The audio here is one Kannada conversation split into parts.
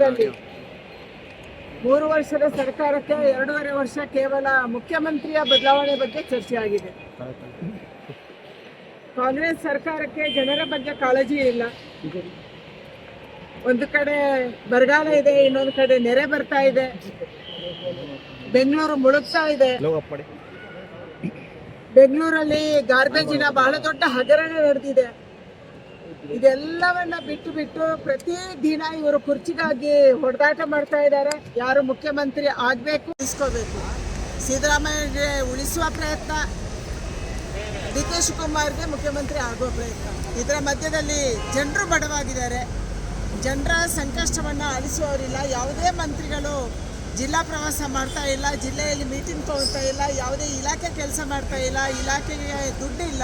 ರಾಜ್ಯದಲ್ಲಿ 3 ವರ್ಷದ ಸರ್ಕಾರಕ್ಕೆ 2.5 ವರ್ಷ ಕೇವಲ ಮುಖ್ಯಮಂತ್ರಿಯ ಬದಲಾವಣೆ ಬಗ್ಗೆ ಚರ್ಚೆ ಆಗಿದೆ. ಕಾಂಗ್ರೆಸ್ ಸರ್ಕಾರಕ್ಕೆ ಜನರ ಬಗ್ಗೆ ಕಾಳಜಿ ಇಲ್ಲ. ಒಂದು ಕಡೆ ಬರಗಾಲ ಇದೆ, ಇನ್ನೊಂದು ಕಡೆ ನೆರೆ ಬರ್ತಾ ಇದೆ, ಬೆಂಗಳೂರು ಮುಳುಗ್ತಾ ಇದೆ. ಬೆಂಗಳೂರಲ್ಲಿ ಗಾರ್ಬೇಜಿನ ಬಹಳ ದೊಡ್ಡ ಹಗರಣ ನಡೆದಿದೆ. ಇದೆಲ್ಲವನ್ನ ಬಿಟ್ಟು ಪ್ರತಿದಿನ ಇವರು ಕುರ್ಚಿಗಾಗಿ ಹೊಡೆದಾಟ ಮಾಡ್ತಾ ಇದ್ದಾರೆ. ಯಾರು ಮುಖ್ಯಮಂತ್ರಿ ಆಗಬೇಕು, ಉಳಿಸ್ಕೋಬೇಕು. ಸಿದ್ದರಾಮಯ್ಯಗೆ ಉಳಿಸುವ ಪ್ರಯತ್ನ, ಡಿ ಕೆ ಶಿವಕುಮಾರ್ಗೆ ಮುಖ್ಯಮಂತ್ರಿ ಆಗೋ ಪ್ರಯತ್ನ. ಇದರ ಮಧ್ಯದಲ್ಲಿ ಜನರು ಬಡವಾಗಿದ್ದಾರೆ. ಜನರ ಸಂಕಷ್ಟವನ್ನು ಅಳಿಸುವವರಿಲ್ಲ. ಯಾವುದೇ ಮಂತ್ರಿಗಳು ಜಿಲ್ಲಾ ಪ್ರವಾಸ ಮಾಡ್ತಾ ಇಲ್ಲ, ಜಿಲ್ಲೆಯಲ್ಲಿ ಮೀಟಿಂಗ್ ತಗೊಳ್ತಾ ಇಲ್ಲ, ಯಾವುದೇ ಇಲಾಖೆ ಕೆಲಸ ಮಾಡ್ತಾ ಇಲ್ಲ, ಇಲಾಖೆಗೆ ದುಡ್ಡಿಲ್ಲ.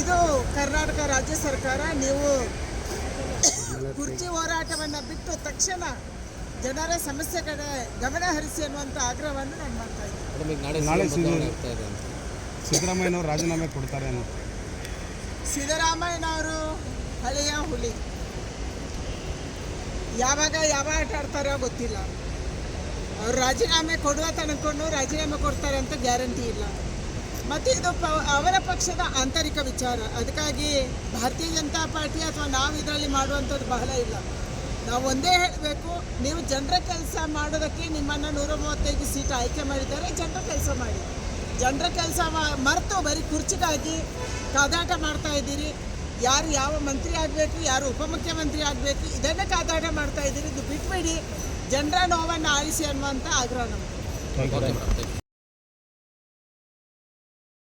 ಇದು ಕರ್ನಾಟಕ ರಾಜ್ಯ ಸರ್ಕಾರ. ನೀವು ಕುರ್ಚಿ ಹೋರಾಟವನ್ನು ಬಿಟ್ಟು ತಕ್ಷಣ ಜನರ ಸಮಸ್ಯೆ ಕಡೆ ಗಮನ ಹರಿಸಿ ಅನ್ನುವಂಥ ಆಗ್ರಹವನ್ನು ನಾನು ಮಾಡ್ತಾ ಇದ್ದೀನಿ. ನಾಳೆ ಸಿದ್ದರಾಮಯ್ಯನವರು ರಾಜೀನಾಮೆ ಕೊಡ್ತಾರೆ ಅನ್ನೋ. ಸಿದ್ದರಾಮಯ್ಯನವರು ಹಳೆಯ ಹುಲಿ, ಯಾವಾಗ ಯಾವ ಆಟ ಆಡ್ತಾರೋ ಗೊತ್ತಿಲ್ಲ. ಅವರು ರಾಜೀನಾಮೆ ಕೊಡುವ ತನಕೊಂಡು ರಾಜೀನಾಮೆ ಕೊಡ್ತಾರೆ ಅಂತ ಗ್ಯಾರಂಟಿ ಇಲ್ಲ. ಮತ್ತು ಇದು ಅವರ ಪಕ್ಷದ ಆಂತರಿಕ ವಿಚಾರ. ಅದಕ್ಕಾಗಿ ಭಾರತೀಯ ಜನತಾ ಪಾರ್ಟಿ ಅಥವಾ ನಾವು ಇದರಲ್ಲಿ ಮಾಡುವಂಥದ್ದು ಬಹಳ ಇಲ್ಲ. ನಾವು ಒಂದೇ ಹೇಳಬೇಕು, ನೀವು ಜನರ ಕೆಲಸ ಮಾಡೋದಕ್ಕೆ ನಿಮ್ಮನ್ನು 135 ಸೀಟ್ ಆಯ್ಕೆ ಮಾಡಿದ್ದಾರೆ. ಜನರ ಕೆಲಸ ಮಾಡಿ. ಜನರ ಕೆಲಸ ಮರೆತು ಬರೀ ಕುರ್ಚಿಗಾಗಿ ಕಾದಾಟ ಮಾಡ್ತಾ ಇದ್ದೀರಿ. ಯಾರು ಯಾವ ಮಂತ್ರಿ ಆಗಬೇಕು, ಯಾರು ಉಪಮುಖ್ಯಮಂತ್ರಿ ಆಗಬೇಕು, ಇದನ್ನೇ ಕಾದಾಟ ಮಾಡ್ತಾ ಇದ್ದೀರಿ. ಇದು ಬಿಟ್ಬಿಡಿ, ಜನರ ನೋವನ್ನು ಆಳಿಸಿ ಅನ್ನುವಂಥ ಆಗ್ರಹ ನಮಗೆ.